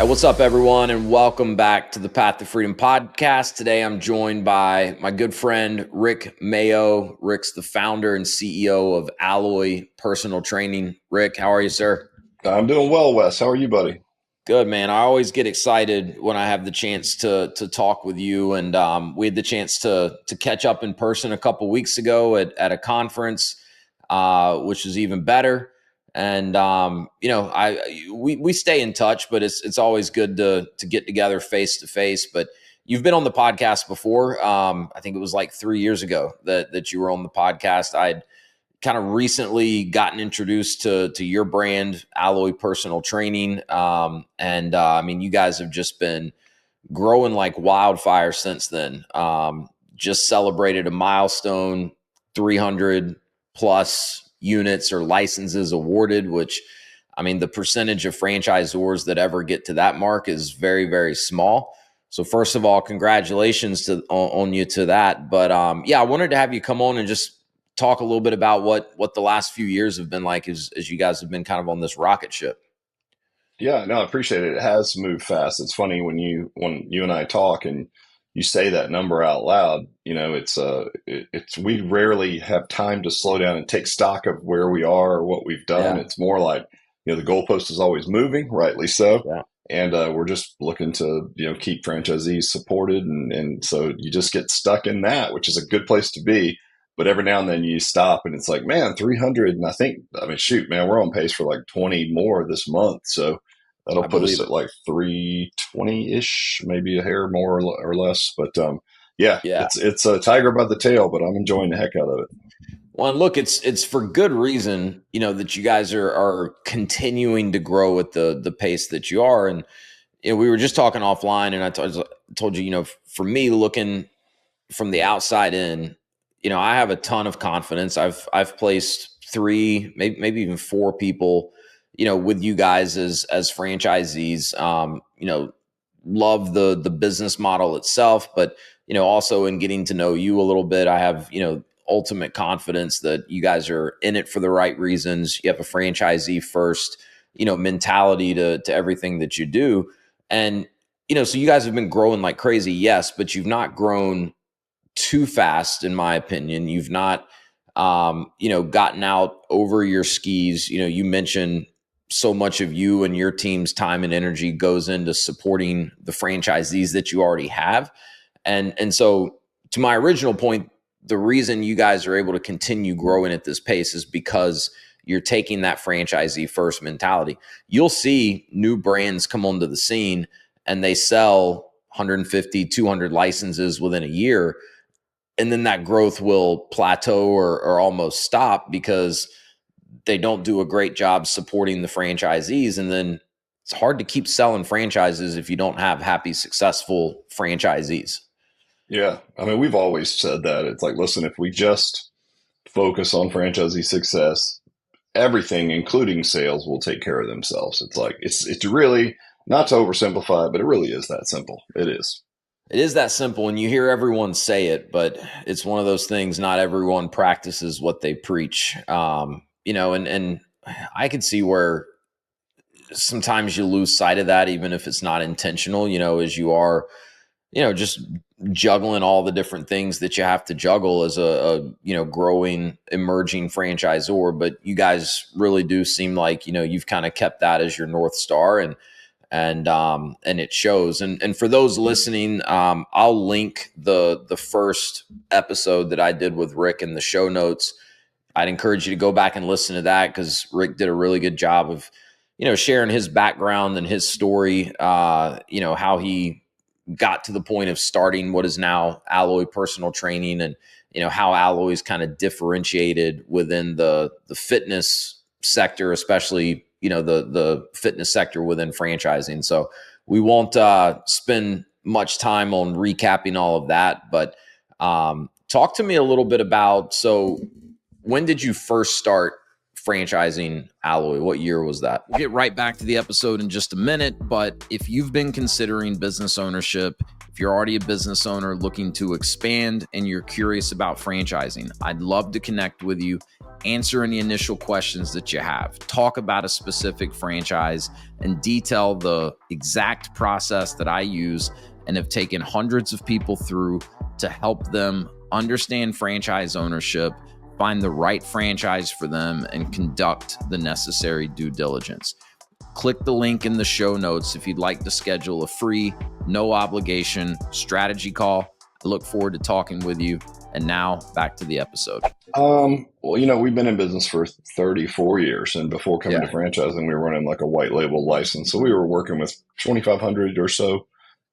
What's up, everyone, and welcome back to the Path to Freedom podcast. Today, I'm joined by my good friend, Rick Mayo. Rick's the founder and CEO of Alloy Personal Training. Rick, how are you, sir? I'm doing well, Wes. How are you, buddy? Good, man. I always get excited when I have the chance to talk with you, and we had the chance to catch up in person a couple weeks ago at a conference, which is even better. And we stay in touch, but it's always good to get together face to face. But you've been on the podcast before. I think it was like 3 years ago that you were on the podcast. I'd kind of recently gotten introduced to your brand, Alloy Personal Training. I mean, you guys have just been growing like wildfire since then. Just celebrated a milestone, 300 plus units or licenses awarded, which, I mean, the percentage of franchisors that ever get to that mark is very, very small. So first of all, congratulations on you to that. But I wanted to have you come on and just talk a little bit about what the last few years have been like as you guys have been kind of on this rocket ship. Yeah, no, I appreciate it. It has moved fast. It's funny when you and I talk and you say that number out loud. You know, it's we rarely have time to slow down and take stock of where we are or what we've done. Yeah. It's more like, the goalpost is always moving, rightly so. Yeah. And we're just looking to, keep franchisees supported. And so you just get stuck in that, which is a good place to be. But every now and then you stop and it's like, man, 300. And I mean, shoot, man, we're on pace for like 20 more this month. So that'll I put us believe at it. like 320-ish, maybe a hair more or less. But yeah, Yeah. it's a tiger by the tail, but I'm enjoying the heck out of it. Well, and look, it's for good reason, that you guys are continuing to grow at the pace that you are. And we were just talking offline, and I told you, for me, looking from the outside in, I have a ton of confidence. I've placed 3, maybe even 4 people, with you guys as franchisees. Love the business model itself, but also in getting to know you a little bit, I have ultimate confidence that you guys are in it for the right reasons. You have a franchisee first, mentality to everything that you do, and so you guys have been growing like crazy, yes, but you've not grown too fast, in my opinion. You've not, gotten out over your skis. You mentioned so much of you and your team's time and energy goes into supporting the franchisees that you already have. And so to my original point, the reason you guys are able to continue growing at this pace is because you're taking that franchisee first mentality. You'll see new brands come onto the scene and they sell 150, 200 licenses within a year. And then that growth will plateau or almost stop because they don't do a great job supporting the franchisees. And then it's hard to keep selling franchises if you don't have happy, successful franchisees. Yeah. I mean, we've always said that. It's like, listen, if we just focus on franchisee success, everything, including sales, will take care of themselves. It's like, it's really, not to oversimplify it, but it really is that simple. It is. It is that simple, and you hear everyone say it, but it's one of those things. Not everyone practices what they preach. And I could see where sometimes you lose sight of that, even if it's not intentional. As you are, just juggling all the different things that you have to juggle as a growing, emerging franchisor. But you guys really do seem like you've kind of kept that as your North Star, and it shows. And for those listening, I'll link the first episode that I did with Rick in the show notes. I'd encourage you to go back and listen to that because Rick did a really good job of sharing his background and his story, how he got to the point of starting what is now Alloy Personal Training, and how Alloy is kind of differentiated within the fitness sector, especially the fitness sector within franchising. So we won't spend much time on recapping all of that, but talk to me a little bit about, so when did you first start franchising Alloy? What year was that? We'll get right back to the episode in just a minute, but if you've been considering business ownership, if you're already a business owner looking to expand and you're curious about franchising, I'd love to connect with you, answer any initial questions that you have, talk about a specific franchise, and detail the exact process that I use and have taken hundreds of people through to help them understand franchise ownership, find the right franchise for them, and conduct the necessary due diligence. Click the link in the show notes if you'd like to schedule a free, no obligation strategy call. I look forward to talking with you. And now back to the episode. Well, we've been in business for 34 years, and before coming to franchising, we were running like a white label license. So we were working with 2,500 or so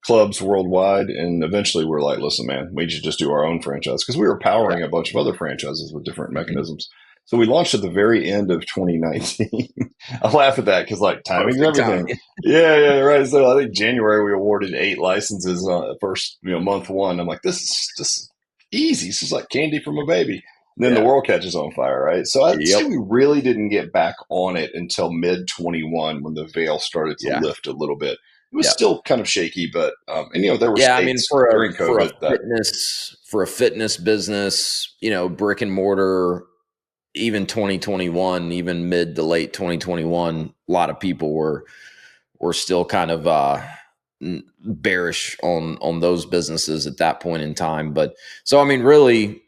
clubs worldwide. And eventually we're like, listen, man, we should just do our own franchise, because we were powering a bunch of other franchises with different mechanisms. So we launched at the very end of 2019. I laugh at that because timing's everything. Yeah, right. So I think January we awarded 8 licenses first, month one. I'm like, this is easy. This is like candy from a baby. And then the world catches on fire, right? So I'd say we really didn't get back on it until mid 21 when the veil started to lift a little bit. It was still kind of shaky, but there were states during COVID for a fitness business, brick and mortar. Even 2021, even mid to late 2021, a lot of people were still kind of bearish on those businesses at that point in time. But so, really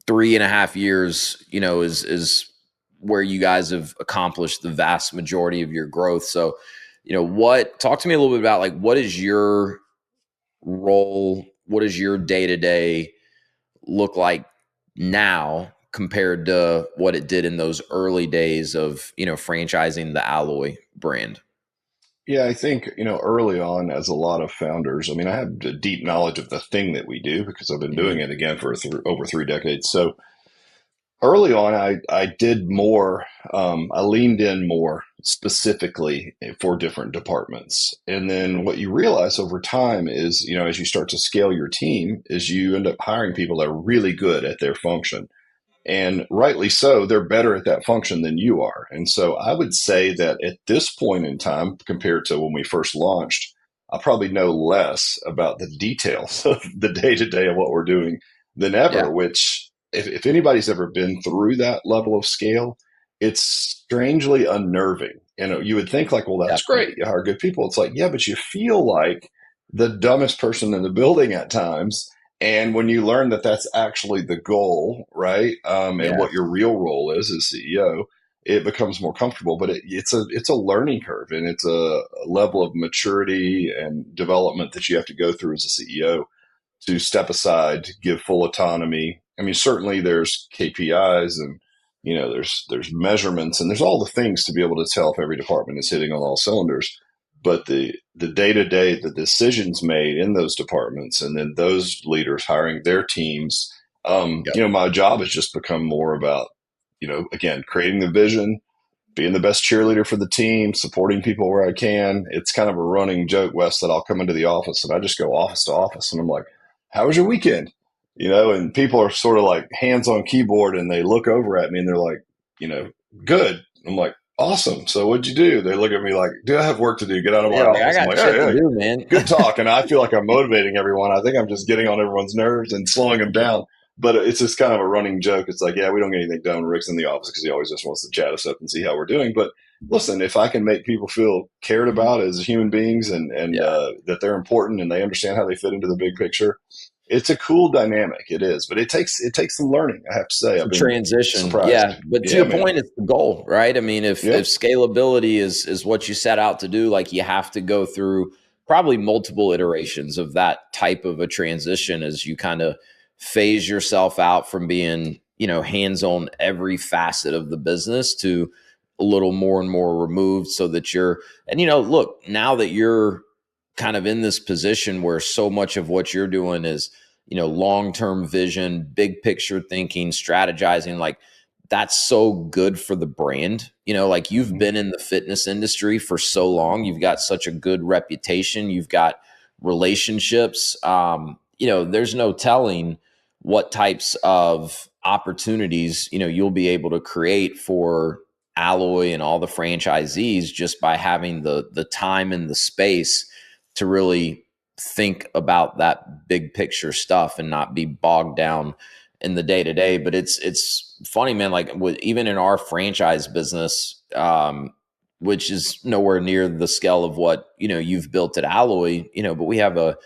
3.5 years, is where you guys have accomplished the vast majority of your growth. So, talk to me a little bit about what is your role? What does your day-to-day look like now compared to what it did in those early days of, franchising the Alloy brand? Yeah, I think, early on, as a lot of founders, I have a deep knowledge of the thing that we do because I've been doing it again for over 3 decades. So early on, I did more, I leaned in more specifically for different departments. And then what you realize over time is, as you start to scale your team, is you end up hiring people that are really good at their function. And rightly so, they're better at that function than you are. And so I would say that at this point in time, compared to when we first launched, I probably know less about the details of the day-to-day of what we're doing than ever, which if anybody's ever been through that level of scale, it's strangely unnerving. You would think well, that's great. You hire good people. It's like, yeah, but you feel like the dumbest person in the building at times. And when you learn that that's actually the goal, right, and what your real role is as CEO, it becomes more comfortable. But it's a learning curve, and it's a level of maturity and development that you have to go through as a CEO to step aside, give full autonomy. Certainly there's KPIs and there's measurements and there's all the things to be able to tell if every department is hitting on all cylinders. But the day-to-day, the decisions made in those departments, and then those leaders hiring their teams, my job has just become more about, again, creating the vision, being the best cheerleader for the team, supporting people where I can. It's kind of a running joke, Wes, that I'll come into the office and I just go office to office and I'm like, how was your weekend? And people are sort of like hands on keyboard and they look over at me and they're like, good. I'm like, awesome. So what'd you do? They look at me like, do I have work to do? Get out of my office. I got shit to do, man. Good talk. And I feel like I'm motivating everyone. I think I'm just getting on everyone's nerves and slowing them down. But it's just kind of a running joke. It's like, yeah, we don't get anything done. Rick's in the office because he always just wants to chat us up and see how we're doing. But listen, if I can make people feel cared about as human beings and that they're important and they understand how they fit into the big picture, it's a cool dynamic. It is, but it takes some learning. I have to say, I've been transition. Surprised. Yeah, but to your point, it's the goal, right? If scalability is what you set out to do, you have to go through probably multiple iterations of that type of a transition as you kind of phase yourself out from being, hands on every facet of the business to a little more and more removed, so that look, now that you're kind of in this position where so much of what you're doing is, long-term vision, big picture thinking, strategizing, that's so good for the brand. You've been in the fitness industry for so long, you've got such a good reputation, you've got relationships. There's no telling what types of, opportunities, you'll be able to create for Alloy and all the franchisees just by having the time and the space to really think about that big picture stuff and not be bogged down in the day to day. But it's funny, man. Like even in our franchise business, which is nowhere near the scale of what you've built at Alloy, but we have a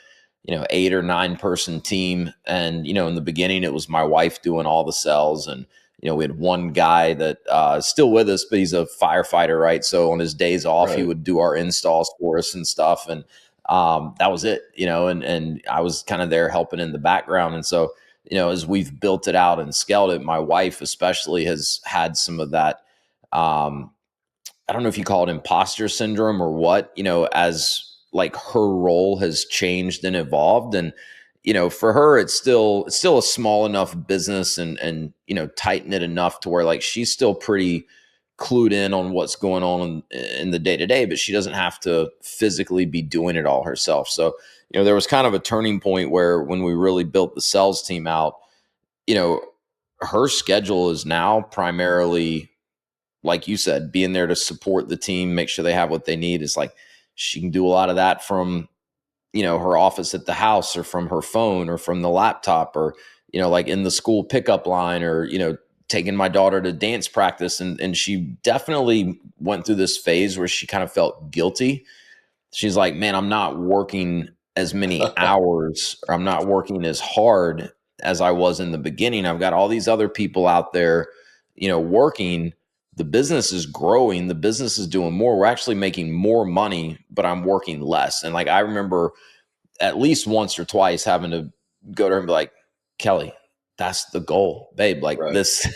8 or 9 person team. And, in the beginning, it was my wife doing all the sales. And, we had one guy that is still with us, but he's a firefighter, right? So on his days off, he Right. would do our installs for us and stuff. And that was it, and I was kind of there helping in the background. And so, as we've built it out and scaled it, my wife especially has had some of that. I don't know if you call it imposter syndrome or what, as like her role has changed and evolved. And, for her, it's still a small enough business and, tight knit enough to where like she's still pretty clued in on what's going on in the day to day, but she doesn't have to physically be doing it all herself. So, there was kind of a turning point where when we really built the sales team out, you know, her schedule is now primarily, like you said, being there to support the team, make sure they have what they need. Is like she can do a lot of that from, her office at the house or from her phone or from the laptop or, like in the school pickup line or, taking my daughter to dance practice. And she definitely went through this phase where she kind of felt guilty. She's like, man, I'm not working as many hours or I'm not working as hard as I was in the beginning. I've got all these other people out there, working. The business is growing. The business is doing more. We're actually making more money, but I'm working less. And like, I remember at least once or twice having to go to her and be like, Kelly, that's the goal, babe. Like Right. this,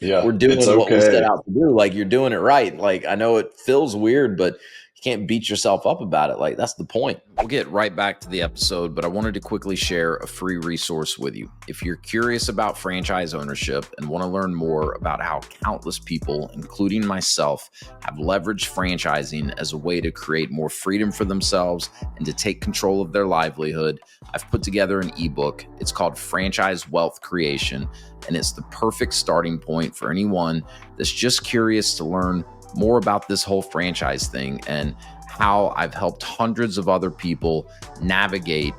Yeah. we're It's doing what we set okay. out to do. Like you're doing it right. Like I know it feels weird, but you can't beat yourself up about it. Like that's the point. We'll get right back to the episode, but I wanted to quickly share a free resource with you. If you're curious about franchise ownership and want to learn more about how countless people, including myself, have leveraged franchising as a way to create more freedom for themselves and to take control of their livelihood, I've put together an ebook. It's called Franchise Wealth Creation, and it's the perfect starting point for anyone that's just curious to learn more about this whole franchise thing and how I've helped hundreds of other people navigate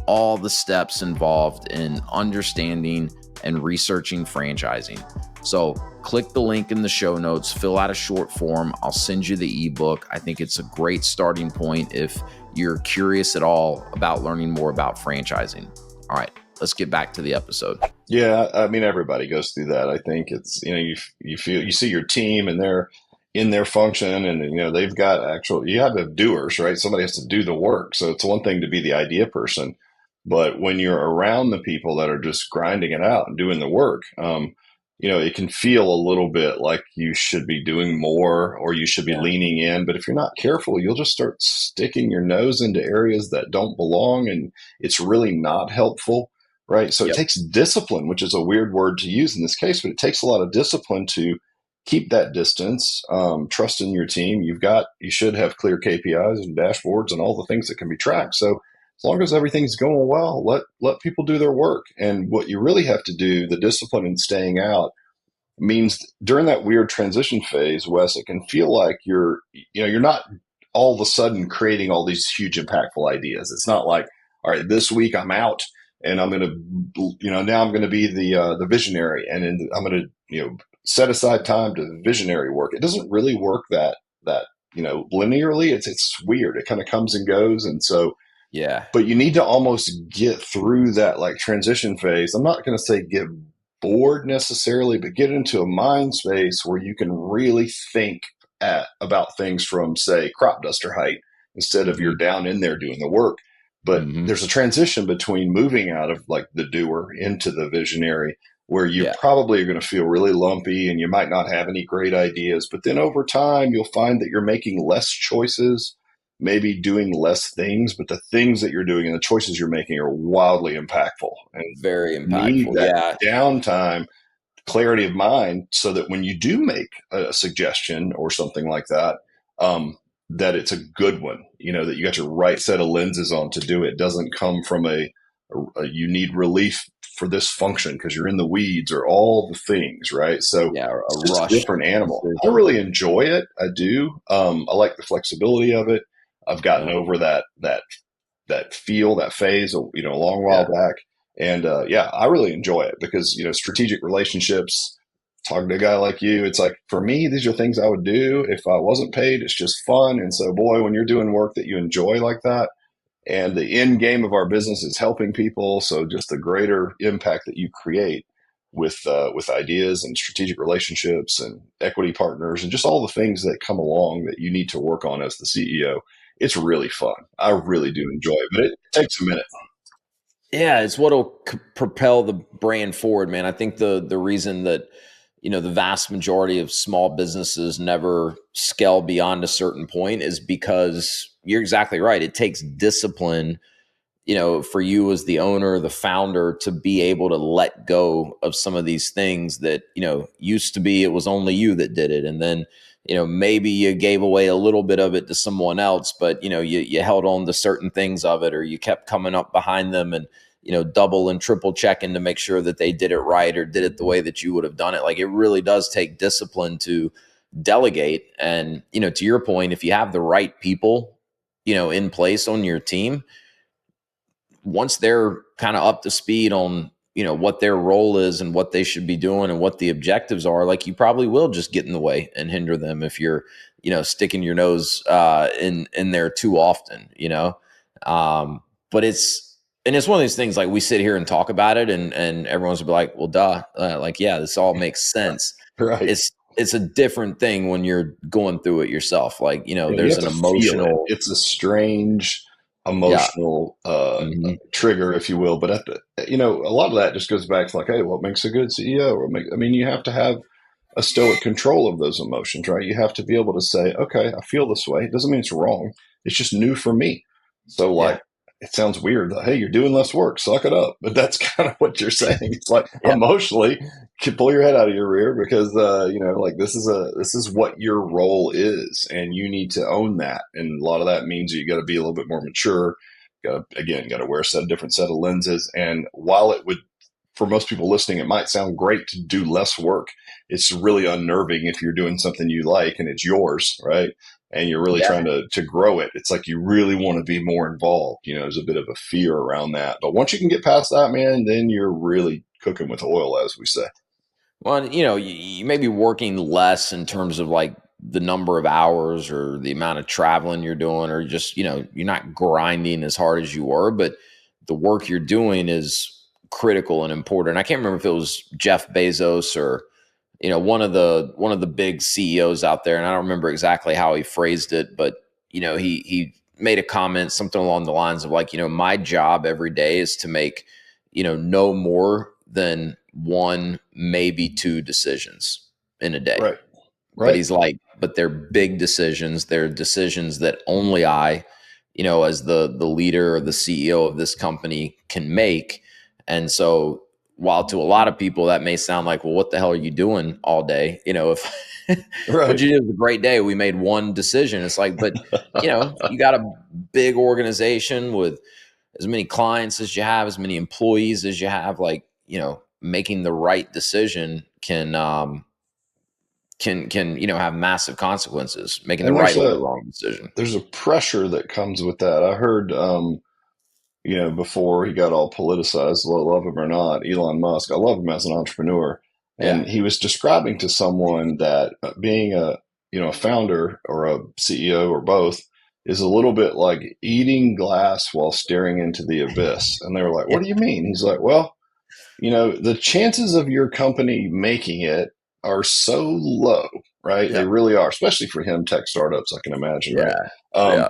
all the steps involved in understanding and researching franchising. So click the link in the show notes, fill out a short form. I'll send you the ebook. I think it's a great starting point if you're curious at all about learning more about franchising. All right, let's get back to the episode. Yeah, I mean everybody goes through that. I think it's you feel you see your team and they're in their function and they've got actual you have the doers, right? Somebody has to do the work. So it's one thing to be the idea person, but when you're around the people that are just grinding it out and doing the work, it can feel a little bit like you should be doing more or you should be Yeah. leaning in. But if you're not careful, you'll just start sticking your nose into areas that don't belong, and it's really not helpful. Right. So it Yep. takes discipline, which is a weird word to use in this case, but it takes a lot of discipline to keep that distance, trust in your team. You should have clear KPIs and dashboards and all the things that can be tracked. So as long as everything's going well, let people do their work. And what you really have to do, the discipline in staying out, means during that weird transition phase, Wes, it can feel like you're not all of a sudden creating all these huge impactful ideas. It's not like, all right, this week I'm out and I'm going to, now I'm going to be the visionary and I'm going to, set aside time to visionary work. It doesn't really work that linearly. It's weird. It kind of comes and goes, and so. Yeah. But you need to almost get through that like transition phase. I'm not going to say get bored necessarily, but get into a mind space where you can really think about things from, say, crop duster height instead of Mm-hmm. you're down in there doing the work. But Mm-hmm. there's a transition between moving out of like the doer into the visionary where you Yeah. probably are going to feel really lumpy and you might not have any great ideas. But then over time, you'll find that you're making less choices, maybe doing less things, but the things that you're doing and the choices you're making are wildly impactful. And Very you need impactful. that Yeah. downtime, clarity of mind, so that when you do make a suggestion or something like that, that it's a good one, that you got your right set of lenses on to do it. It doesn't come from a you need relief for this function because you're in the weeds or all the things, right? So Yeah, a it's just a rushed different animal. I decision. really enjoy it. I do. I like the flexibility of it. I've gotten Yeah, over that feel, that phase, a long while yeah, back. And yeah, I really enjoy it because, strategic relationships, talking to a guy like you, it's like, for me, these are things I would do if I wasn't paid. It's just fun. And so, boy, when you're doing work that you enjoy like that, and the end game of our business is helping people. So just the greater impact that you create with ideas and strategic relationships and equity partners and just all the things that come along that you need to work on as the CEO. It's really fun. I really do enjoy it, but it takes a minute. yeah. It's what'll propel the brand forward, man. I think the reason that the vast majority of small businesses never scale beyond a certain point is because you're exactly right. It takes discipline, for you as the owner, the founder, to be able to let go of some of these things that, used to be it was only you that did it. And then, maybe you gave away a little bit of it to someone else, but, you held on to certain things of it, or you kept coming up behind them and, double and triple checking to make sure that they did it right or did it the way that you would have done it. Like, it really does take discipline to delegate. And, to your point, if you have the right people, in place on your team, once they're kind of up to speed on what their role is and what they should be doing and what the objectives are, like, you probably will just get in the way and hinder them if you're sticking your nose in there too often. But it's one of these things, like, we sit here and talk about it, and everyone's be like, well, duh, like, yeah, this all makes sense. Right. It's a different thing when you're going through it yourself, like, Yeah, you there's have an to feel it. emotional. It's a strange Yeah. emotional Hmm. trigger, if you will. But a lot of that just goes back to, like, hey, what makes a good CEO? I mean, you have to have a stoic control of those emotions, right? You have to be able to say, okay, I feel this way. It doesn't mean it's wrong. It's just new for me. So, Yeah. like, it sounds weird. Hey, you're doing less work. Suck it up. But that's kind of what you're saying. It's like, Yeah. emotionally, you pull your head out of your rear because, like, this is what your role is, and you need to own that. And a lot of that means you got to be a little bit more mature. Got to wear a different set of lenses. And while it would, for most people listening, it might sound great to do less work. It's really unnerving if you're doing something you like and it's yours, right? And you're really Yeah. trying to grow it. It's like you really want to be more involved. There's a bit of a fear around that. But once you can get past that, man, then you're really cooking with oil, as we say. Well, you may be working less in terms of, like, the number of hours or the amount of traveling you're doing, or just, you're not grinding as hard as you were, but the work you're doing is critical and important. I can't remember if it was Jeff Bezos or, one of the big CEOs out there, and I don't remember exactly how he phrased it, but, he made a comment, something along the lines of, like, my job every day is to make, no more than one, maybe two decisions in a day. Right. But Right. he's like, but they're big decisions. They're decisions that only I, as the leader or the CEO of this company, can make. And so, while to a lot of people that may sound like, well, what the hell are you doing all day? If what Right. you did was a great day, we made one decision. It's like, but you got a big organization with as many clients as you have, as many employees as you have, like, making the right decision can have massive consequences, making the And right or the wrong decision. there's a pressure that comes with that. I heard, before he got all politicized, love him or not, Elon Musk, I love him as an entrepreneur. Yeah. And he was describing to someone that being a founder or a CEO or both is a little bit like eating glass while staring into the abyss. And they were like, Yeah. what do you mean? He's like, well, the chances of your company making it are so low, right? Yeah. They really are, especially for him, tech startups, I can imagine, right? Yeah. Um, Yeah.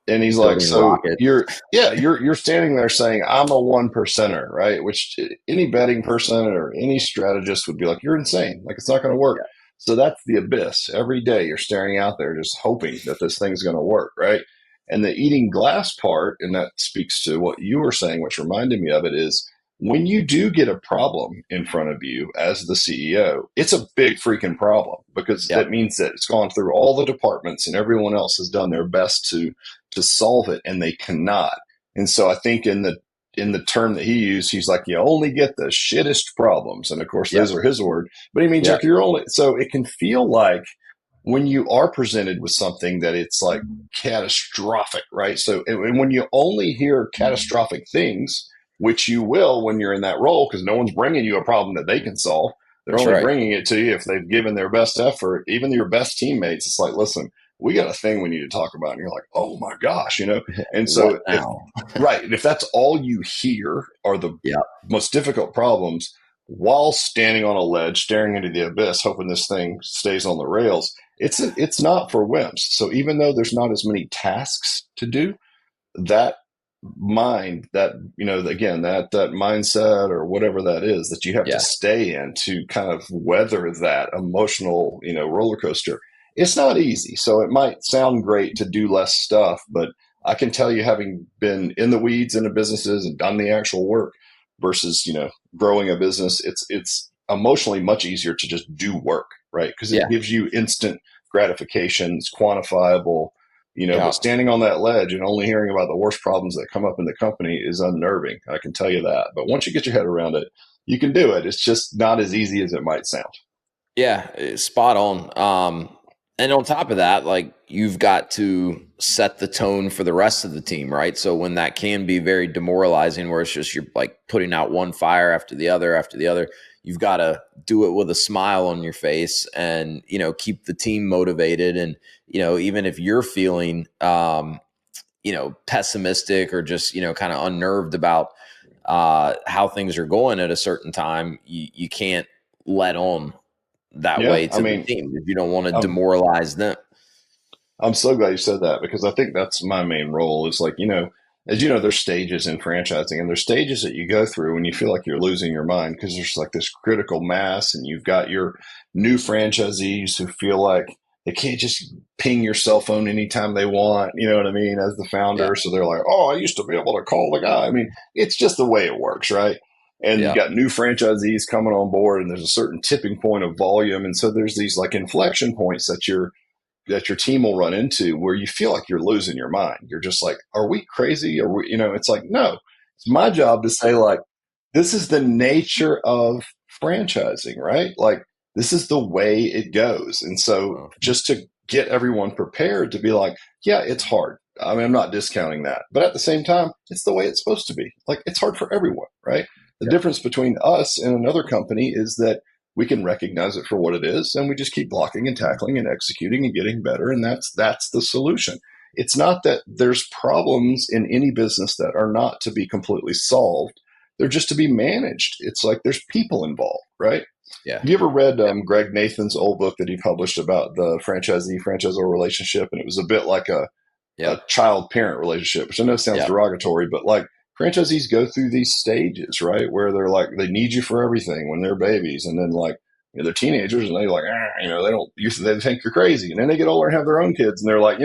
and he's like, Building so rockets. you're standing there saying, I'm a one percenter, right? Which any betting person or any strategist would be like, you're insane. Like, it's not going to work. Yeah. So that's the abyss. Every day you're staring out there just hoping that this thing's going to work, right? And the eating glass part, and that speaks to what you were saying, which reminded me of it, is when you do get a problem in front of you as the CEO, it's a big freaking problem because Yeah. that means that it's gone through all the departments and everyone else has done their best to solve it, and they cannot. And so I think in the term that he used, he's like, you only get the shittest problems. And of course, Yeah. those are his word, but he means Yeah. like you're only, so it can feel like when you are presented with something that it's like catastrophic, right? So, and when you only hear catastrophic things, which you will when you're in that role, because no one's bringing you a problem that they can solve. They're That's only right. bringing it to you if they've given their best effort. Even your best teammates, it's like, listen, we got a thing we need to talk about. And you're like, oh my gosh, you know? And What so if, now? right, if that's all you hear are the Yeah. most difficult problems while standing on a ledge, staring into the abyss, hoping this thing stays on the rails, it's not for wimps. So even though there's not as many tasks to do, that mind, that again, that mindset or whatever that is that you have to Yeah. stay in to kind of weather that emotional roller coaster, it's not easy. So it might sound great to do less stuff, but I can tell you, having been in the weeds in the businesses and done the actual work versus growing a business, it's emotionally much easier to just do work, right? Because it Yeah. gives you instant gratification, it's quantifiable, Yeah. but standing on that ledge and only hearing about the worst problems that come up in the company is unnerving. I can tell you that. But once you get your head around it, you can do it. It's just not as easy as it might sound. Yeah, spot on. And on top of that, like you've got to set the tone for the rest of the team, right? So when that can be very demoralizing, where it's just you're like putting out one fire after the other, you've got to do it with a smile on your face and keep the team motivated. And even if you're feeling pessimistic or just kind of unnerved about how things are going at a certain time, you can't let on that Yeah, way I to the mean, team if you don't want to I'm demoralize them. I'm so glad you said that because I think that's my main role is like, as you know, there's stages in franchising and there's stages that you go through when you feel like you're losing your mind because there's like this critical mass and you've got your new franchisees who feel like they can't just ping your cell phone anytime they want, you know what I mean, as the Yeah, founder. So they're like, oh, I used to be able to call the guy. I mean, it's just the way it works, right? And you yeah, got new franchisees coming on board and there's a certain tipping point of volume. And so there's these like inflection points that your team will run into where you feel like you're losing your mind. You're just like, are we crazy? Are we, it's like, no, it's my job to say, like, this is the nature of franchising, right? Like, this is the way it goes. And so just to get everyone prepared to be like, yeah, it's hard. I mean, I'm not discounting that. But at the same time, it's the way it's supposed to be. Like, it's hard for everyone, right? The yeah, difference between us and another company is that we can recognize it for what it is and we just keep blocking and tackling and executing and getting better, and that's the solution. It's not that there's problems in any business that are not to be completely solved, they're just to be managed. It's like there's people involved, right? yeah, Have you ever read yeah, Greg Nathan's old book that he published about the franchisee franchisor relationship? And it was a bit like yeah, a child parent relationship, which I know sounds yeah, derogatory, but like franchisees go through these stages, right? Where they're like, they need you for everything when they're babies. And then like, they're teenagers and they like, they don't, they think you're crazy. And then they get older and have their own kids and they're like,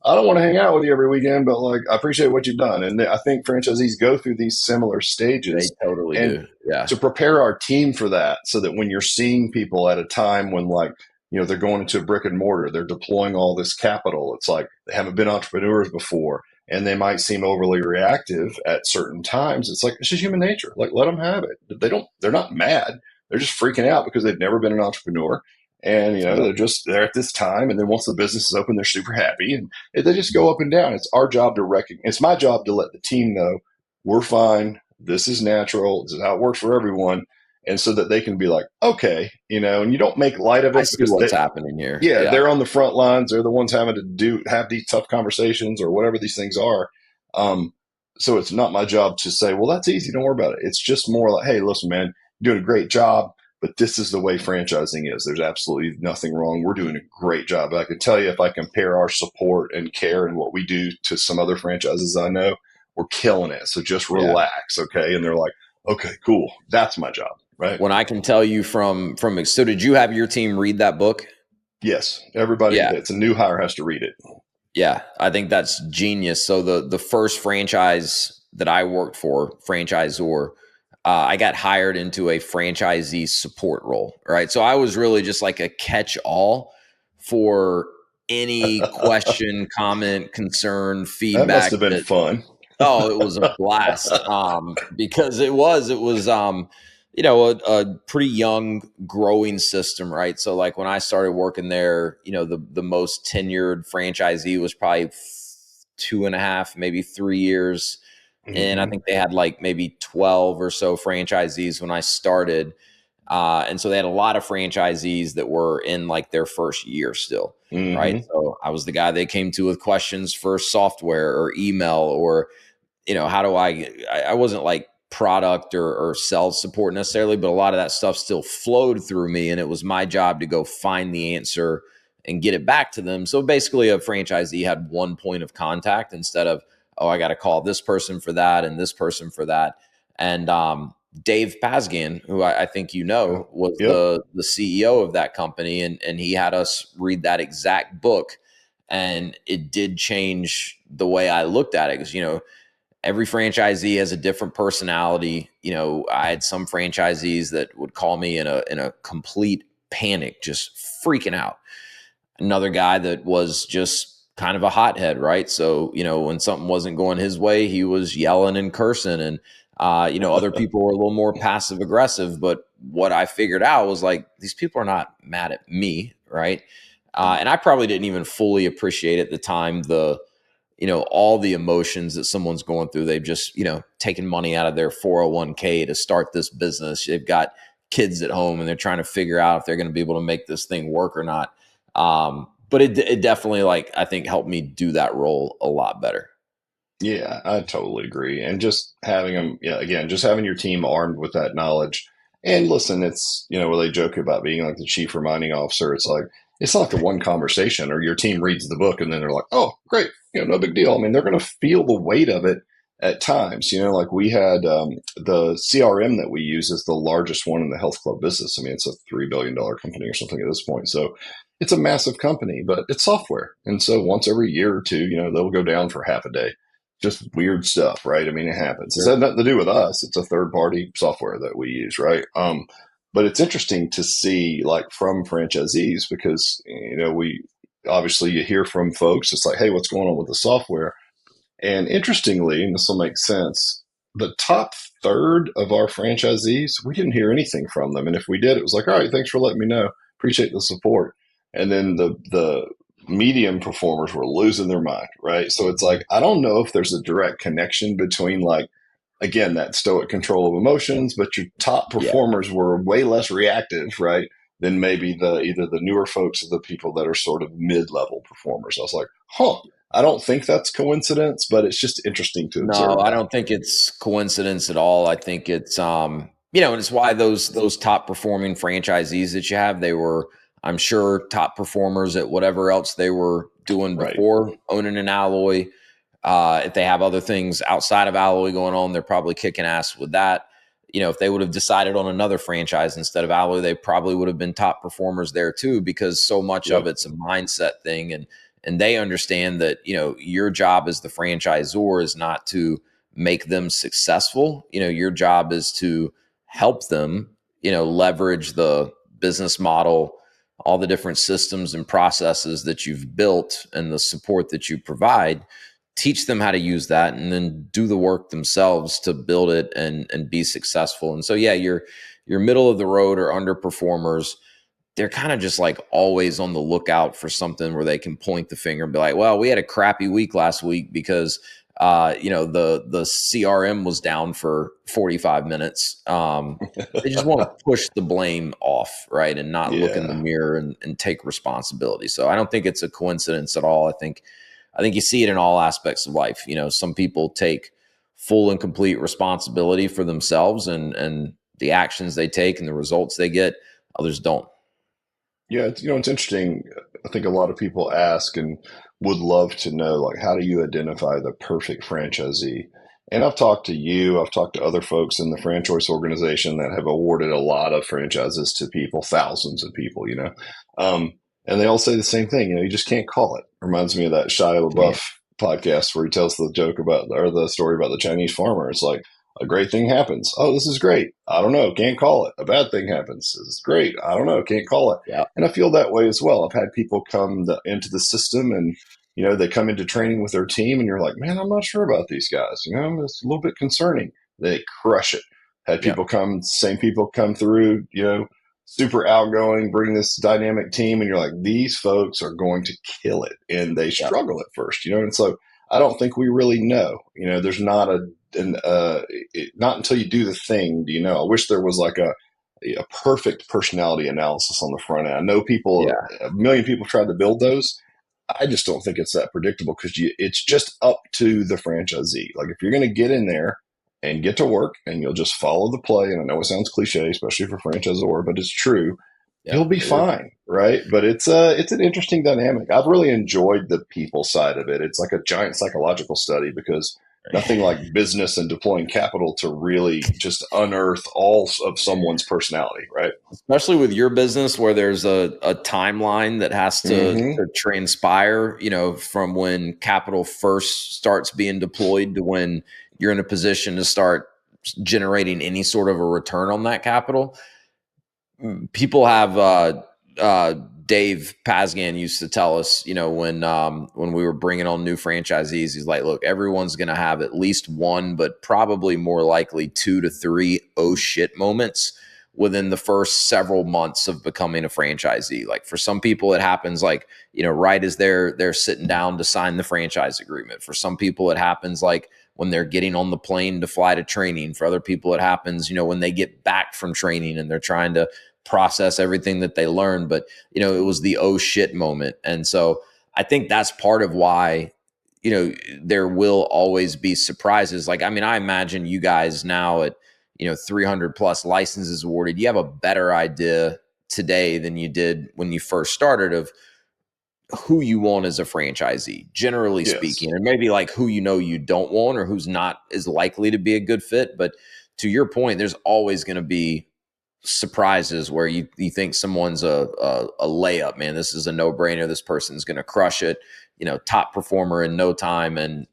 I don't want to hang out with you every weekend, but like, I appreciate what you've done. And I think franchisees go through these similar they stages totally and do. Yeah, to prepare our team for that so that when you're seeing people at a time when like, they're going into a brick and mortar, they're deploying all this capital. It's like they haven't been entrepreneurs before and they might seem overly reactive at certain times. It's like, it's just human nature. Like, let them have it. They're not mad. They're just freaking out because they've never been an entrepreneur. And, yeah, they're at this time. And then once the business is open, they're super happy and they just go up and down. It's our job to recognize, it's my job to let the team know we're fine. This is natural. This is how it works for everyone. And so that they can be like, okay, and you don't make light of I it see because what's happening here. yeah, Yeah, they're on the front lines. They're the ones having to have these tough conversations or whatever these things are. Um, so it's not my job to say, well, that's easy. Don't worry about it. It's just more like, hey, listen, man, you're doing a great job, but this is the way franchising is. There's absolutely nothing wrong. We're doing a great job. I can tell you if I compare our support and care and what we do to some other franchises I know, we're killing it. So just yeah. relax. Okay. And they're like, okay, cool. That's my job. Right. When I can tell you so did you have your team read that book? Yes. Everybody Yeah, that's a new hire has to read it. yeah. I think that's genius. So the first franchise that I worked for, franchisor, I got hired into a franchisee support role, right? So I was really just like a catch all for any question, comment, concern, That must feedback have been that fun. Oh, it was a blast. Because a pretty young growing system, right? So like when I started working there, the most tenured franchisee was probably 2.5, maybe 3 years. And I Hmm. think they had like maybe 12 or so franchisees when I started. And so they had a lot of franchisees that were in like their first year still, right? Hmm. So I was the guy they came to with questions for software or email or how do I wasn't like product or sales support necessarily, but a lot of that stuff still flowed through me. And it was my job to go find the answer and get it back to them. So basically a franchisee had one point of contact instead of, oh, I got to call this person for that and this person for that. And Dave Pasgan, who I think was Yep. the CEO of that company, and he had us read that exact book, and it did change the way I looked at it because every franchisee has a different personality. I had some franchisees that would call me in a complete panic, just freaking out. Another guy that was just kind of a hothead, right? So, when something wasn't going his way, he was yelling and cursing. And, other people were a little more passive aggressive. But what I figured out was like, these people are not mad at me, right? And I probably didn't even fully appreciate at the time all the emotions that someone's going through. They've just, taken money out of their 401k to start this business. They've got kids at home and they're trying to figure out if they're going to be able to make this thing work or not. But it definitely, like, I think helped me do that role a lot better. Yeah, I totally agree. And just having them, yeah, again, just having your team armed with that knowledge. And listen, it's, where they joke about being like the chief reminding officer. It's like, it's not like a one conversation or your team reads the book and then they're like, oh, great, no big deal. I mean, they're going to feel the weight of it at times. Like we had the CRM that we use is the largest one in the health club business. I mean, it's a $3 billion company or something at this point. So it's a massive company, but it's software. And so once every year or two, they'll go down for half a day, just weird stuff, right? I mean, it happens. It's Sure. had nothing to do with us. It's a third party software that we use, right? But it's interesting to see like from franchisees because, we obviously you hear from folks. It's like, hey, what's going on with the software? And interestingly, and this will make sense, the top third of our franchisees, we didn't hear anything from them. And if we did, it was like, all right, thanks for letting me know. Appreciate the support. And then the medium performers were losing their mind, right? So it's like, I don't know if there's a direct connection between like, again, that stoic control of emotions, but your top Yeah. performers were way less reactive, right? Than maybe the either the newer folks or the people that are sort of mid-level performers. I was like, huh, I don't think that's coincidence, but it's just interesting to No, observe I that. don't think it's coincidence at all. I think it's and it's why those top performing franchisees that you have, they were, I'm sure, top performers at whatever else they were doing Right. before owning an alloy. If they have other things outside of alloy going on, they're probably kicking ass with that. If they would have decided on another franchise instead of alloy, they probably would have been top performers there too, because so much of Yep. it's a mindset thing. And they understand that, your job as the franchisor is not to make them successful. Your job is to help them, leverage the business model, all the different systems and processes that you've built and the support that you provide, teach them how to use that and then do the work themselves to build it and be successful. And so yeah, your middle of the road or underperformers, they're kind of just like always on the lookout for something where they can point the finger and be like, well, we had a crappy week last week because the CRM was down for 45 minutes. They just want to push the blame off, right? And not look in the Yeah. mirror and take responsibility. So I don't think it's a coincidence at all. I think you see it in all aspects of life. Some people take full and complete responsibility for themselves and the actions they take and the results they get. Others don't. Yeah, it's interesting. I think a lot of people ask and would love to know, like, how do you identify the perfect franchisee? And I've talked to you, I've talked to other folks in the franchise organization that have awarded a lot of franchises to people, thousands of people, Um, and they all say the same thing, you just can't call it. Reminds me of that Shia Yeah. LaBeouf podcast where he tells the joke about, or the story about the Chinese farmer. It's like, a great thing happens. Oh, this is great. I don't know. Can't call it. A bad thing happens. This is great. I don't know. Can't call it. Yeah. And I feel that way as well. I've had people come into the system and they come into training with their team and you're like, man, I'm not sure about these guys. It's a little bit concerning. They crush it. Had Yeah. same people come through, super outgoing, bring this dynamic team, and you're like, these folks are going to kill it. And they Yeah. struggle at first, and so I don't think we really know. There's not not until you do the thing do you know. I wish there was like a perfect personality analysis on the front end. I know Yeah. a million people tried to build those. I just don't think it's that predictable because it's just up to the franchisee. Like if you're going to get in there and get to work and you'll just follow the play, and I know it sounds cliche, especially for franchisor, but it's true. Yeah. You'll be It is. fine, right? But it's an interesting dynamic. I've really enjoyed the people side of it. It's like a giant psychological study because nothing like business and deploying capital to really just unearth all of someone's personality, right? Especially with your business where there's a timeline that has Mm-hmm. to transpire, from when capital first starts being deployed to when you're in a position to start generating any sort of a return on that capital. People have uh, Dave Pasgan used to tell us, when we were bringing on new franchisees, he's like, look, everyone's going to have at least one, but probably more likely 2 to 3 oh shit moments within the first several months of becoming a franchisee. Like for some people, it happens like, right as they're sitting down to sign the franchise agreement. For some people, it happens like when they're getting on the plane to fly to training. For other people, it happens, when they get back from training and they're trying to process everything that they learned. But it was the oh shit moment. And so I think that's part of why there will always be surprises. Like, I mean, I imagine you guys now at 300 plus licenses awarded, you have a better idea today than you did when you first started of who you want as a franchisee, generally Yes. speaking, and maybe like who you don't want or who's not as likely to be a good fit. But to your point, there's always going to be surprises where you think someone's a layup, man. This is a no brainer. This person's going to crush it, top performer in no time, and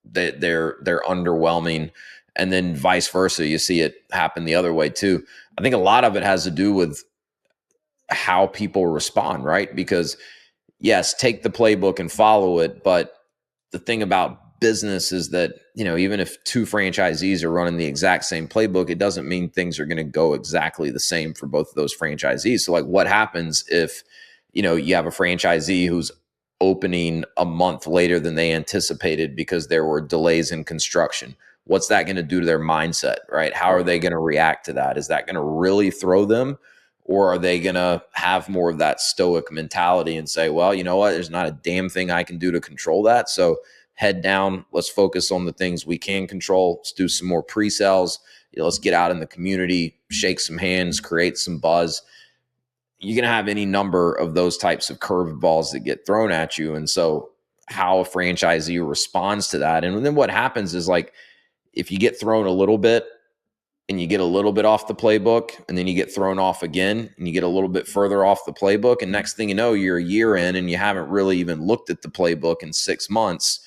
they're underwhelming. And then vice versa, you see it happen the other way too. I think a lot of it has to do with how people respond, right? Because yes, take the playbook and follow it, but the thing about business is that, even if two franchisees are running the exact same playbook, it doesn't mean things are going to go exactly the same for both of those franchisees. So like what happens if, you have a franchisee who's opening a month later than they anticipated because there were delays in construction? What's that going to do to their mindset, right? How are Right. they going to react to that? Is that going to really throw them? Or are they going to have more of that stoic mentality and say, well, you know what? There's not a damn thing I can do to control that. So head down. Let's focus on the things we can control. Let's do some more pre-sales. Let's get out in the community, shake some hands, create some buzz. You're going to have any number of those types of curved balls that get thrown at you. And so how a franchisee responds to that. And then what happens is like, if you get thrown a little bit and you get a little bit off the playbook and then you get thrown off again and you get a little bit further off the playbook. And next thing you know, you're a year in and you haven't really even looked at the playbook in 6 months.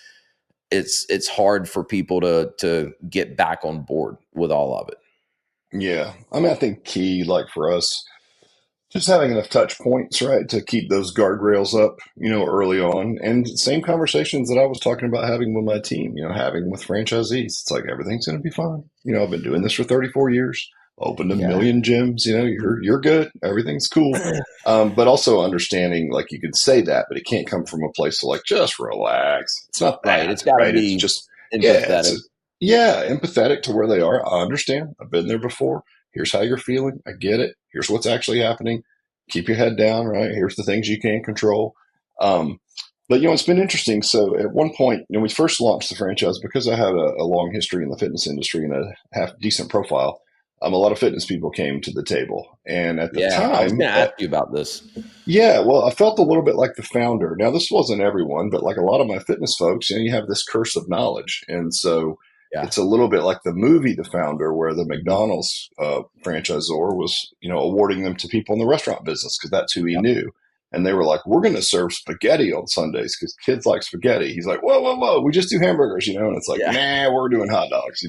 It's hard for people to get back on board with all of it. Yeah. I mean, I think key, like for us, just having enough touch points, right, to keep those guardrails up, early on. And same conversations that I was talking about having with my team, having with franchisees. It's like everything's going to be fine. I've been doing this for 34 years, opened a Yeah. million gyms. You're good. Everything's cool. But also understanding, like you could say that, but it can't come from a place of like just relax. It's not Right. that, It's got to right? It's be just it's empathetic. empathetic to where they are. I understand. I've been there before. Here's how you're feeling. I get it. Here's what's actually happening. Keep your head down, right? Here's the things you can control. Um, but it's been interesting. So at one point, when we first launched the franchise, because I had a long history in the fitness industry and a half decent profile, a lot of fitness people came to the table. And at the Yeah. I was time, going to ask you about this. yeah, well, I felt a little bit like the founder. Now, this wasn't everyone, but like a lot of my fitness folks, you have this curse of knowledge. And so Yeah. it's a little bit like the movie The Founder, where the McDonald's franchisor was, awarding them to people in the restaurant business because that's who he Yeah. knew. And they were like, we're going to serve spaghetti on Sundays because kids like spaghetti. He's like, whoa, whoa, whoa, we just do hamburgers, and it's like, Yeah. nah, we're doing hot dogs.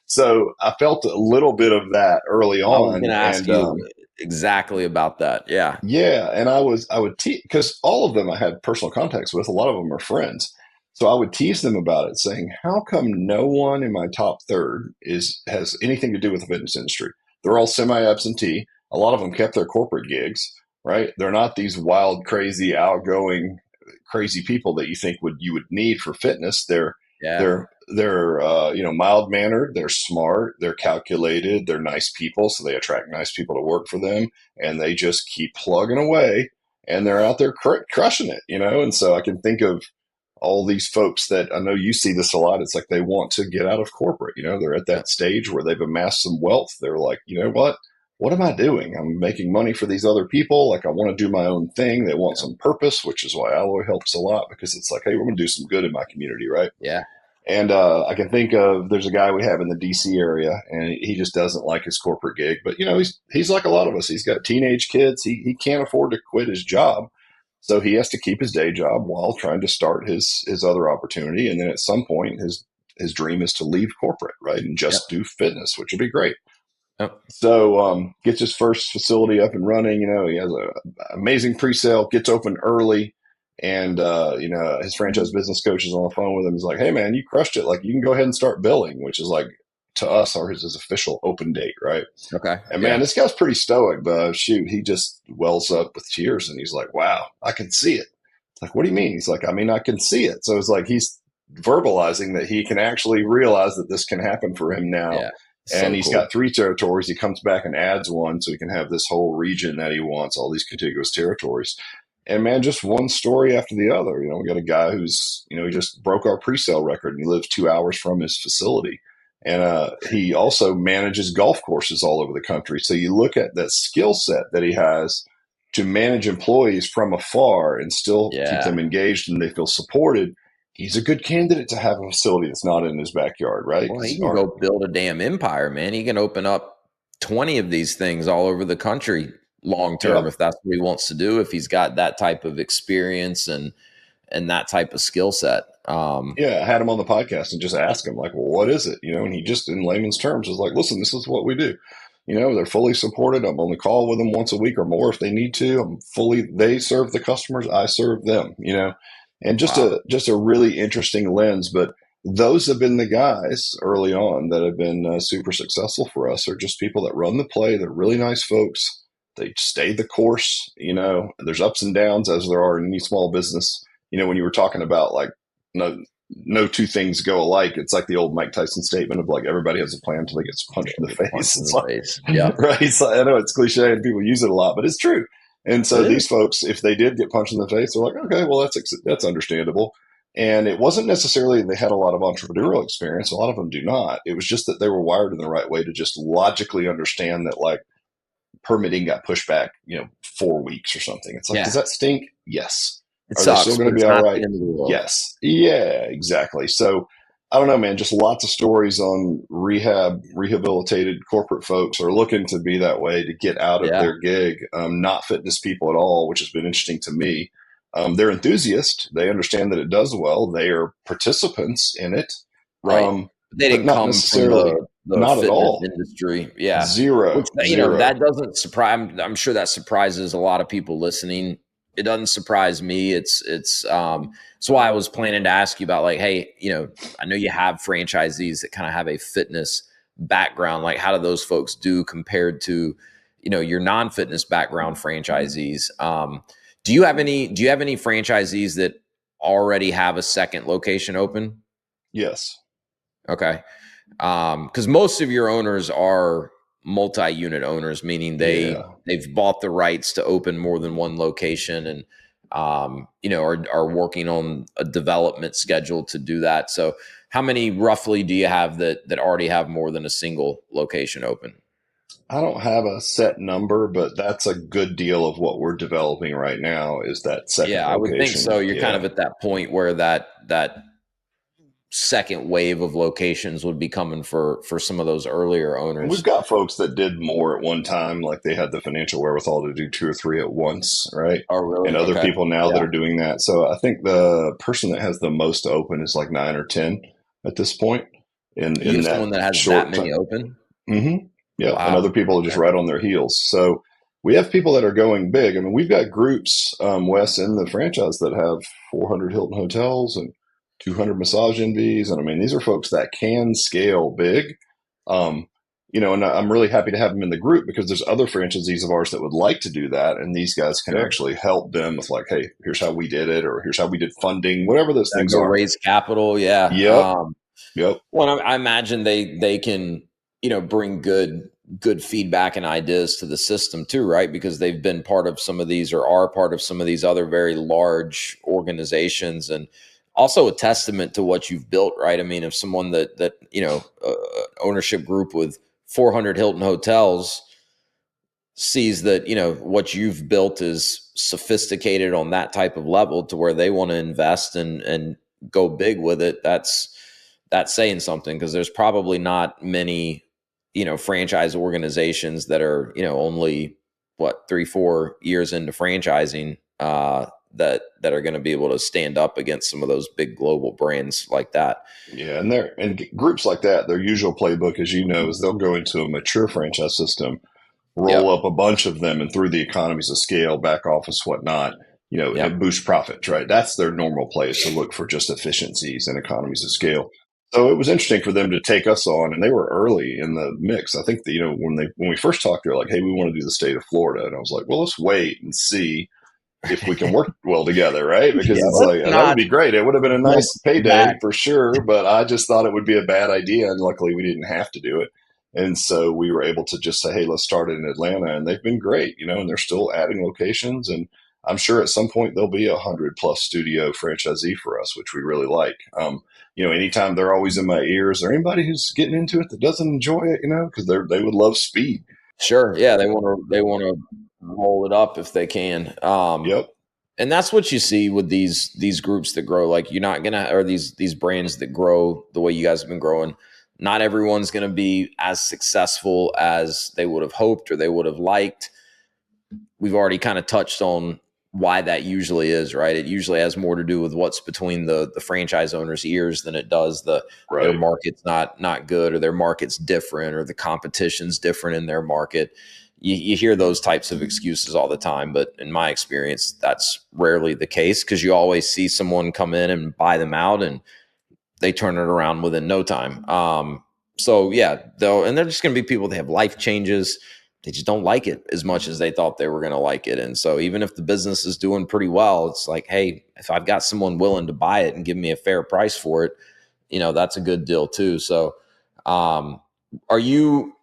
So I felt a little bit of that early I was going on. to ask And you, exactly about that. Yeah. Yeah, and I would tease because all of them I had personal contacts with. A lot of them are friends, so I would tease them about it, saying, "How come no one in my top third is has anything to do with the fitness industry? They're all semi-absentee. A lot of them kept their corporate gigs, right? They're not these wild, crazy, outgoing, crazy people that you would need for fitness. Yeah. They're mild mannered. They're smart. They're calculated. They're nice people, so they attract nice people to work for them, and they just keep plugging away, and they're out there crushing it. And so I can think of all these folks that I know you see this a lot. It's like they want to get out of corporate. They're at Yeah. that stage where they've amassed some wealth. They're like, you know what? What am I doing? I'm making money for these other people. Like, I want to do my own thing. They want some purpose, which is why Alloy helps a lot, because it's like, hey, we're going to do some good in my community, right? Yeah. And I can think of there's a guy we have in the DC area, and he just doesn't like his corporate gig. But he's like a lot of us. He's got teenage kids. He can't afford to quit his job, so he has to keep his day job while trying to start his other opportunity. And then at some point, his dream is to leave corporate, right, and Yep. just do fitness, which would be great. Yep. So gets his first facility up and running. He has a amazing pre-sale, gets open early, and his franchise business coach is on the phone with him. He's like, "Hey man, you crushed it. Like, you can go ahead and start billing," which is like, to us, or his official open date, right? Okay. And man, Yeah. this guy's pretty stoic, but shoot, he just wells up with tears, and he's like, "Wow, I can see it." It's like, "What do you mean?" He's like, "I mean, I can see it." So it's like he's verbalizing that he can actually realize that this can happen for him now. Yeah. And So he's cool. got 3 territories. He comes back and adds one, so he can have this whole region that he wants, all these contiguous territories. And man, just one story after the other. We got a guy who's, he just broke our pre-sale record, and he lives 2 hours from his facility. And he also manages golf courses all over the country. So you look at that skill set that he has to manage employees from afar and still keep Yeah. them engaged and they feel supported. He's a good candidate to have a facility that's not in his backyard, right? Well, he Because can go build a damn empire, man. He can open up 20 of these things all over the country long term yeah, if that's what he wants to do, if he's got that type of experience and that type of skill set. yeah, I had him on the podcast and just asked him, like, well, what is it? And he just, in layman's terms, was like, listen, this is what we do. They're fully supported. I'm on the call with them once a week or more if they need to. They serve the customers, I serve them. And just Wow. a really interesting lens. But those have been the guys early on that have been super successful for us. Are just people that run the play. They're really nice folks. They stay the course. There's ups and downs, as there are in any small business. When you were talking about, like, no two things go alike. It's like the old Mike Tyson statement of, like, everybody has a plan until they get punched in the Punch face. in It's the like, face. Yep. right. I know it's cliche and people use it a lot, but it's true. And It so is. these folks, if they did get punched in the face, they're like, okay, well, that's understandable. And it wasn't necessarily they had a lot of entrepreneurial experience. A lot of them do not. It was just that they were wired in the right way to just logically understand that, like, permitting got pushed back, 4 weeks or something. It's like, does Yeah. that stink? Yes. It Are they still sucks, going but to be it's all not the right? end of the world. Yes. Yeah, exactly. So I don't know, man, just lots of stories on rehabilitated corporate folks are looking to be that way, to get out of Yeah. their gig. Not fitness people at all, which has been interesting to me. They're enthusiasts. They understand that it does well. They are participants in it, Right. They but didn't not come from necessarily, the not at fitness all. industry. Yeah. Which, Zero, zero. that doesn't surprise. I'm sure that surprises a lot of people listening. It doesn't surprise me. It's why I was planning to ask you about, like, hey, I know you have franchisees that kind of have a fitness background. Like, how do those folks do compared to, your non-fitness background franchisees? Do you have any franchisees that already have a second location open? Yes. Okay. Because most of your owners are multi-unit owners, meaning Yeah. they've bought the rights to open more than one location, and are working on a development schedule to do that. So how many roughly do you have that already have more than a single location open? I don't have a set number, but that's a good deal of what we're developing right now, is that second Yeah, I would think so. location. You're kind Yeah. of at that point where that second wave of locations would be coming for some of those earlier And we've owners. got folks that did more at one time, like they had the financial wherewithal to do 2 or 3 at once, right? Oh, And really? other Okay. people now that Yeah. are doing that. So I think the person that has the most open is like 9 or 10 at this point You in have that someone that has that short many time. open? hmm Yeah, and Wow. other people are just Okay. right on their heels. So we have people that are going big. I mean, we've got groups, Wes, in the franchise that have 400 Hilton hotels and 200 massage envies. And I mean, these are folks that can scale big. Um, and I'm really happy to have them in the group because there's other franchisees of ours that would like to do that. And these guys can Sure. actually help them with like, hey, here's how we did it, or here's how we did funding, whatever those Gotta things go are. raise capital. Yeah. Yep. Yep. Well, I imagine they can, bring good feedback and ideas to the system too, right? Because they've been part of some of these or are part of some of these other very large organizations, and also a testament to what you've built, right? I mean, if someone that ownership group with 400 Hilton hotels sees that what you've built is sophisticated on that type of level to where they want to invest and go big with it, that's saying something, because there's probably not many franchise organizations that are only what 3-4 years into franchising that are going to be able to stand up against some of those big global brands like that. Yeah, and groups like that, their usual playbook, as you know, is they'll go into a mature franchise system, roll Yep. up a bunch of them, and through the economies of scale, back office, whatnot, and Yep. boost profits, right? That's their normal place to look for just efficiencies and economies of scale. So it was interesting for them to take us on, and they were early in the mix. I think that, when we first talked, they're like, "Hey, we want to do the state of Florida," and I was like, "Well, let's wait and see if we can work well together, right?" Because Yeah, it's let's like that would not be great. It would have been a jump nice payday back. for sure, but I just thought it would be a bad idea, and luckily we didn't have to do it. And so we were able to just say, "Hey, let's start it in Atlanta," and they've been great, and they're still adding locations, and I'm sure at some point there'll be 100+ studio franchisee for us, which we really like. Anytime they're always in my ears, or anybody who's getting into it that doesn't enjoy it, because they would love speed. Sure. Yeah, they want to roll it up if they can. Yep. And that's what you see with these groups that grow. Like, you're not gonna, or these brands that grow the way you guys have been growing. Not everyone's gonna be as successful as they would have hoped or they would have liked. We've already kind of touched on why that usually is, right? It usually has more to do with what's between the franchise owner's ears than it does their Right. market's not good, or their market's different, or the competition's different in their market. You hear those types of excuses all the time, but in my experience, that's rarely the case, because you always see someone come in and buy them out, and they turn it around within no time. So yeah, though, and they're just going to be people that have life changes. They just don't like it as much as they thought they were going to like it. And so even if the business is doing pretty well, it's like, hey, if I've got someone willing to buy it and give me a fair price for it, that's a good deal too. So, are you,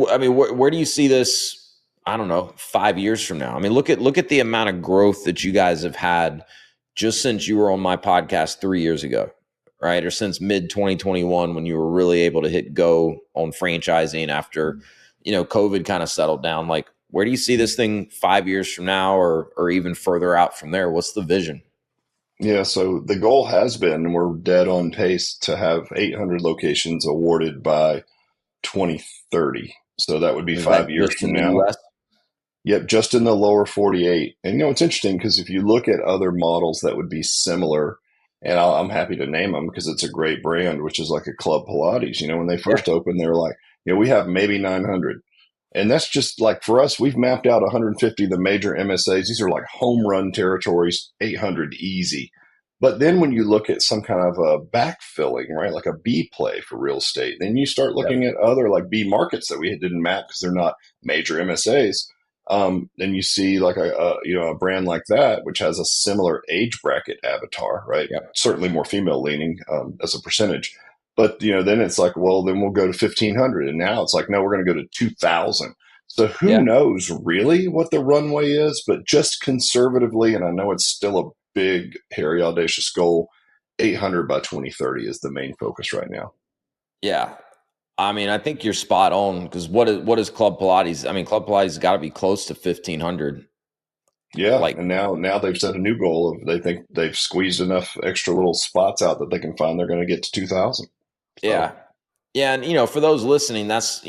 I mean, where do you see this? I don't know, 5 years from now. I mean, look at the amount of growth that you guys have had just since you were on my podcast 3 years ago, right? Or since mid 2021, when you were really able to hit go on franchising after, COVID kind of settled down. Like, where do you see this thing 5 years from now, or even further out from there? What's the vision? Yeah, so the goal has been, we're dead on pace to have 800 locations awarded by 2030. So that would be Is that 5 years just from in the now. US? Yep, just in the lower 48. And it's interesting because if you look at other models that would be similar, and I'm happy to name them because it's a great brand, which is like a Club Pilates. When they Yeah. first opened, they were like, we have maybe 900. And that's just like for us, we've mapped out 150 of the major MSAs. These are like home run territories, 800 easy. But then when you look at some kind of a backfilling, right, like a B play for real estate, then you start Yep. looking at other like B markets that we didn't map because they're not major MSAs. Then you see like a brand like that, which has a similar age bracket avatar, right? Yep. Certainly more female leaning as a percentage. But then it's like, well, then we'll go to 1,500, and now it's like, no, we're going to go to 2,000. So who Yeah. knows really what the runway is? But just conservatively, and I know it's still a big, hairy, audacious goal, 800 by 2030 is the main focus right now. Yeah. I mean, I think you're spot on, because what is Club Pilates? I mean, Club Pilates has got to be close to 1,500. Yeah, Like, and now they've set a new goal of they think they've squeezed enough extra little spots out that they can find they're going to get to 2,000. yeah, So yeah, and for those listening, that's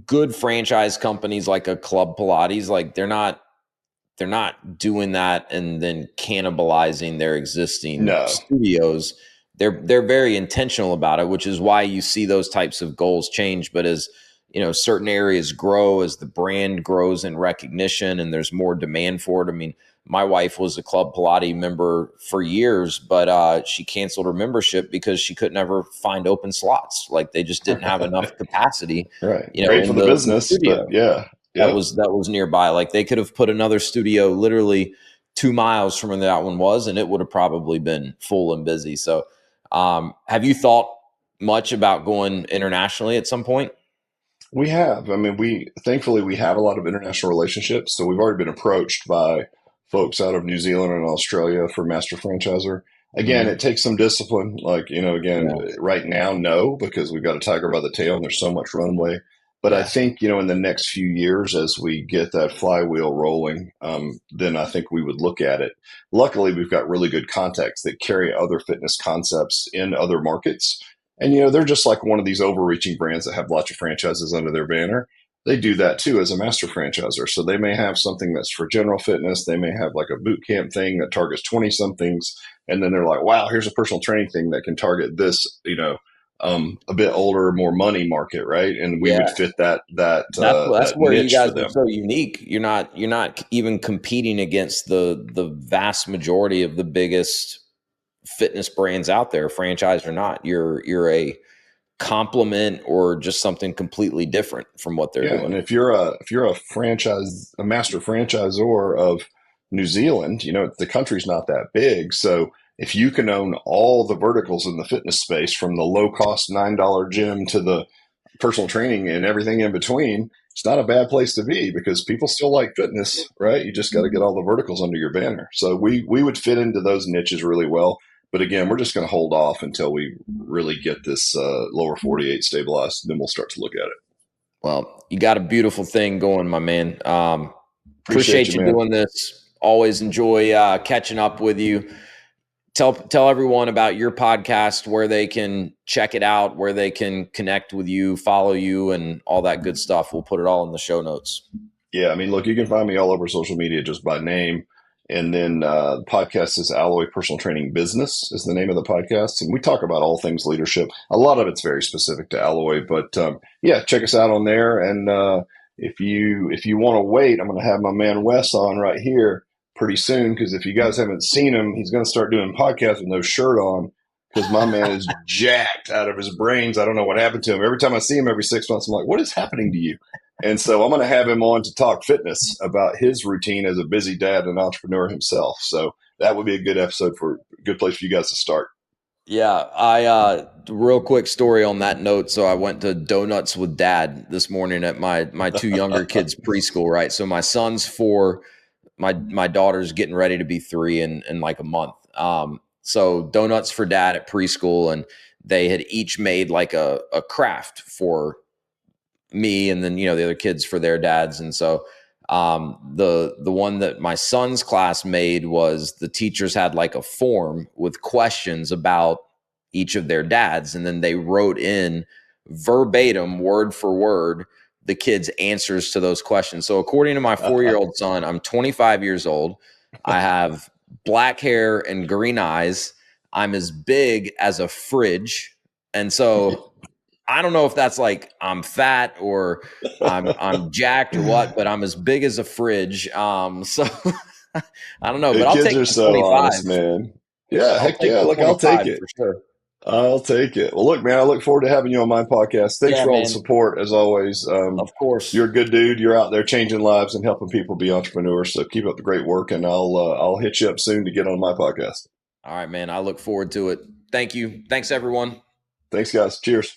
good franchise companies like a Club Pilates. Like, they're not doing that and then cannibalizing their existing no, studios. They're very intentional about it, which is why you see those types of goals change. But as certain areas grow as the brand grows in recognition and there's more demand for it. I mean, my wife was a Club Pilates member for years, but she canceled her membership because she could never find open slots. Like they just didn't have enough capacity, Right. Great for in the the business, but studio yeah. that Yep. was nearby. Like they could have put another studio literally 2 miles from where that one was, and it would have probably been full and busy. So, have you thought much about going internationally at some point? We have. I mean, we thankfully we have a lot of international relationships, so we've already been approached by folks out of New Zealand and Australia for master franchisor. Again, Hmm. it takes some discipline. Like, again, Yeah, right now, no, because we've got a tiger by the tail and there's so much runway. But I yeah, think, in the next few years, as we get that flywheel rolling, then I think we would look at it. Luckily, we've got really good contacts that carry other fitness concepts in other markets. And they're just like one of these overreaching brands that have lots of franchises under their banner. They do that too as a master franchisor. So they may have something that's for general fitness. They may have like a boot camp thing that targets 20 somethings. And then they're like, wow, here's a personal training thing that can target this, a bit older, more money market, right? And we would yeah. fit that That's where you niche guys for are them. so unique. You're not even competing against the vast majority of the biggest fitness brands out there, franchise or not. You're a complement or just something completely different from what they're Yeah, and doing. if you're a master franchisor of New Zealand, the country's not that big. So if you can own all the verticals in the fitness space, from the low cost $9 gym to the personal training and everything in between, it's not a bad place to be because people still like fitness, right? You just got to get all the verticals under your banner. So we would fit into those niches really well. But again, we're just going to hold off until we really get this lower 48 stabilized. Then we'll start to look at it. Well, you got a beautiful thing going, my man. Appreciate you, Appreciate you man. doing this. Always enjoy catching up with you. Tell everyone about your podcast, where they can check it out, where they can connect with you, follow you, and all that good stuff. We'll put it all in the show notes. Yeah, I mean, look, you can find me all over social media just by name. And then the podcast is Alloy Personal Training Business is the name of the podcast. And we talk about all things leadership. A lot of it's very specific to Alloy, but yeah, check us out on there. And if you want to wait, I'm going to have my man Wes on right here pretty soon, because if you guys haven't seen him, he's going to start doing podcasts with no shirt on, because my man is jacked out of his brains. I don't know what happened to him. Every time I see him every 6 months, I'm like, what is happening to you? And so I'm going to have him on to talk fitness about his routine as a busy dad and entrepreneur himself. So that would be a good episode, for a good place for you guys to start. Yeah, I real quick story on that note. So I went to Donuts with Dad this morning at my two younger kids' preschool, right? So my son's 4, my daughter's getting ready to be 3 in like a month. So Donuts for Dad at preschool, and they had each made like a craft for me, and then the other kids for their dads. And so the one that my son's class made was, the teachers had like a form with questions about each of their dads, and then they wrote in verbatim, word for word, the kids' answers to those questions. So according to my 4-year-old son, I'm 25 years old, I have black hair and green eyes, I'm as big as a fridge. And so I don't know if that's like I'm fat or I'm jacked or what, but I'm as big as a fridge. So I don't know, but The I'll kids take are the so 25. honest, man. Yeah, I'll heck take yeah. the Look, I'll take 25 it. for sure. I'll take it. Well, look, man, I look forward to having you on my podcast. Thanks Yeah, for all the man. support, as always. Of course. You're a good dude. You're out there changing lives and helping people be entrepreneurs. So keep up the great work, and I'll hit you up soon to get on my podcast. All right, man. I look forward to it. Thank you. Thanks, everyone. Thanks, guys. Cheers.